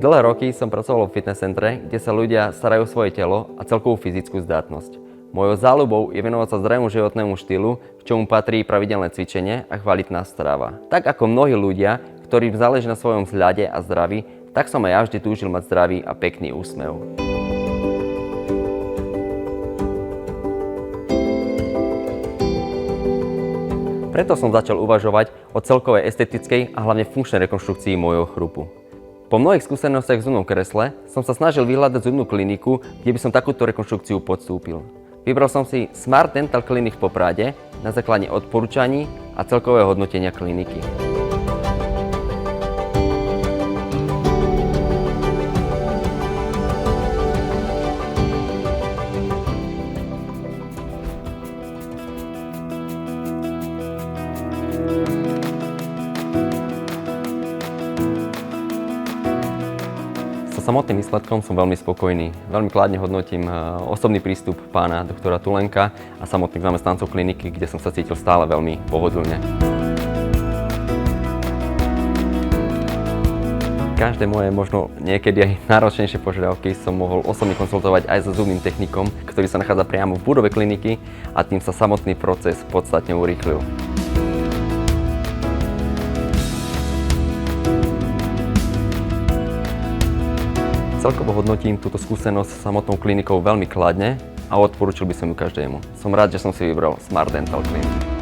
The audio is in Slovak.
Dlhé roky som pracoval v fitness centre, kde sa ľudia starajú o svoje telo a celkovú fyzickú zdatnosť. Mojou záľubou je venovať sa zdravému životnému štýlu, k čomu patrí pravidelné cvičenie a kvalitná strava. Tak ako mnohí ľudia, ktorým záleží na svojom vzhľade a zdraví, tak som aj ja vždy túžil mať zdravý a pekný úsmev. Preto som začal uvažovať o celkovej estetickej a hlavne funkčnej rekonštrukcii môjho chrupu. Po mnohých skúsenostiach v zubnom kresle som sa snažil vyhľadať zubnú kliniku, kde by som takúto rekonštrukciu podstúpil. Vybral som si Smart Dental Clinic v Poprade na základe odporúčaní a celkového hodnotenia kliniky. So samotným výsledkom som veľmi spokojný. Veľmi kladne hodnotím osobný prístup pána doktora Tulenka a samotných zamestnancov kliniky, kde som sa cítil stále veľmi pohodlne. Každé moje možno niekedy aj náročnejšie požiadavky som mohol osobne konzultovať aj so zubným technikom, ktorý sa nachádza priamo v budove kliniky a tým sa samotný proces podstatne urýchlil. Celkovo hodnotím túto skúsenosť s samotnou klinikou veľmi kladne a odporúčil by som ju každému. Som rád, že som si vybral Smart Dental Clinic.